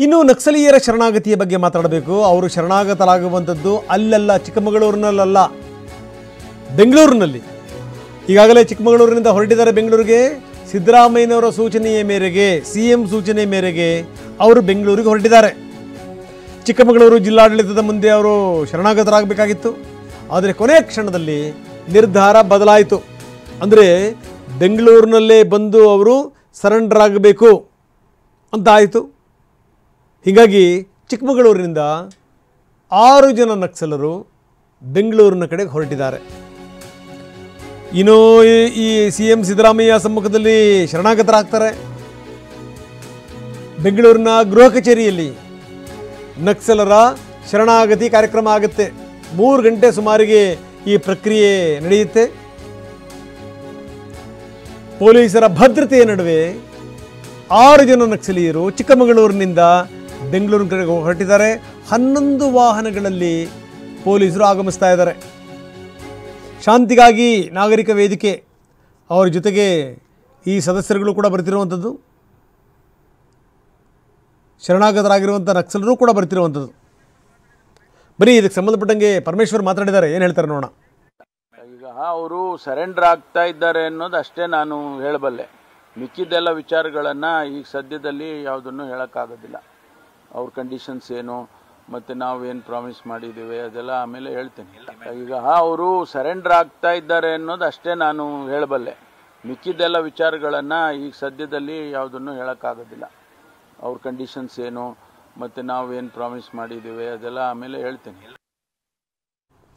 ಇನ್ನು ನಕ್ಸಲೀಯರ ಶರಣಾಗತಿಯ ಬಗ್ಗೆ ಮಾತಾಡಬೇಕು. ಅವರು ಶರಣಾಗತರಾಗುವಂಥದ್ದು ಅಲ್ಲೆಲ್ಲ, ಚಿಕ್ಕಮಗಳೂರಿನಲ್ಲ, ಬೆಂಗಳೂರಿನಲ್ಲಿ. ಈಗಾಗಲೇ ಚಿಕ್ಕಮಗಳೂರಿನಿಂದ ಹೊರಟಿದ್ದಾರೆ ಬೆಂಗಳೂರಿಗೆ. ಸಿದ್ದರಾಮಯ್ಯನವರ ಸೂಚನೆಯ ಮೇರೆಗೆ, CM ಸೂಚನೆ ಮೇರೆಗೆ ಅವರು ಬೆಂಗಳೂರಿಗೆ ಹೊರಟಿದ್ದಾರೆ. ಚಿಕ್ಕಮಗಳೂರು ಜಿಲ್ಲಾಡಳಿತದ ಮುಂದೆ ಅವರು ಶರಣಾಗತರಾಗಬೇಕಾಗಿತ್ತು. ಆದರೆ ಕೊನೆಯ ಕ್ಷಣದಲ್ಲಿ ನಿರ್ಧಾರ ಬದಲಾಯಿತು. ಅಂದರೆ ಬೆಂಗಳೂರಿನಲ್ಲೇ ಬಂದು ಅವರು ಸರೆಂಡರ್ ಆಗಬೇಕು ಅಂತ ಆಯಿತು. ಹೀಗಾಗಿ ಚಿಕ್ಕಮಗಳೂರಿನಿಂದ 6 ಜನ ನಕ್ಸಲರು ಬೆಂಗಳೂರಿನ ಕಡೆಗೆ ಹೊರಟಿದ್ದಾರೆ. ಇನ್ನು ಈ CM ಸಿದ್ದರಾಮಯ್ಯ ಸಮ್ಮುಖದಲ್ಲಿ ಶರಣಾಗತರಾಗ್ತಾರೆ. ಬೆಂಗಳೂರಿನ ಗೃಹ ಕಚೇರಿಯಲ್ಲಿ ನಕ್ಸಲರ ಶರಣಾಗತಿ ಕಾರ್ಯಕ್ರಮ ಆಗುತ್ತೆ. 3 ಗಂಟೆ ಸುಮಾರಿಗೆ ಈ ಪ್ರಕ್ರಿಯೆ ನಡೆಯುತ್ತೆ. ಪೊಲೀಸರ ಭದ್ರತೆಯ ನಡುವೆ 6 ಜನ ನಕ್ಸಲೀಯರು ಚಿಕ್ಕಮಗಳೂರಿನಿಂದ ಬೆಂಗಳೂರಿನ ಕಡೆಗೆ ಹೊರಟಿದ್ದಾರೆ. 11 ವಾಹನಗಳಲ್ಲಿ ಪೊಲೀಸರು ಆಗಮಿಸ್ತಾ ಇದ್ದಾರೆ. ಶಾಂತಿಗಾಗಿ ನಾಗರಿಕ ವೇದಿಕೆ ಅವರ ಜೊತೆಗೆ ಈ ಸದಸ್ಯರುಗಳು ಕೂಡ ಬರ್ತಿರುವಂಥದ್ದು, ಶರಣಾಗತರಾಗಿರುವಂಥ ನಕ್ಸಲರು ಕೂಡ ಬರ್ತಿರುವಂಥದ್ದು. ಬರೀ ಇದಕ್ಕೆ ಸಂಬಂಧಪಟ್ಟಂಗೆ ಪರಮೇಶ್ವರ್ ಮಾತಾಡಿದ್ದಾರೆ, ಏನು ಹೇಳ್ತಾರೆ ನೋಡೋಣ. ಈಗ ಅವರು ಸರೆಂಡರ್ ಆಗ್ತಾ ಇದ್ದಾರೆ ಅನ್ನೋದು ಅಷ್ಟೇ ನಾನು ಹೇಳಬಲ್ಲೆ. ಮಿಕ್ಕಿದ್ದೆಲ್ಲ ವಿಚಾರಗಳನ್ನು ಈಗ ಸದ್ಯದಲ್ಲಿ ಯಾವುದನ್ನು ಹೇಳೋಕ್ಕಾಗೋದಿಲ್ಲ. ಅವ್ರ ಕಂಡೀಷನ್ಸ್ ಏನು ಮತ್ತು ನಾವೇನು ಪ್ರಾಮಿಸ್ ಮಾಡಿದ್ದೀವಿ ಅದೆಲ್ಲ ಆಮೇಲೆ ಹೇಳ್ತೇನೆ. ಈಗ ಅವರು ಸರೆಂಡರ್ ಆಗ್ತಾ ಇದ್ದಾರೆ ಅನ್ನೋದು ಅಷ್ಟೇ ನಾನು ಹೇಳಬಲ್ಲೆ. ಮಿಕ್ಕಿದ್ದೆಲ್ಲ ವಿಚಾರಗಳನ್ನು ಈಗ ಸದ್ಯದಲ್ಲಿ ಯಾವುದನ್ನು ಹೇಳೋಕ್ಕಾಗೋದಿಲ್ಲ. ಅವ್ರ ಕಂಡೀಷನ್ಸ್ ಏನು ಮತ್ತು ನಾವೇನು ಪ್ರಾಮಿಸ್ ಮಾಡಿದ್ದೀವಿ ಅದೆಲ್ಲ ಆಮೇಲೆ ಹೇಳ್ತೇನೆ.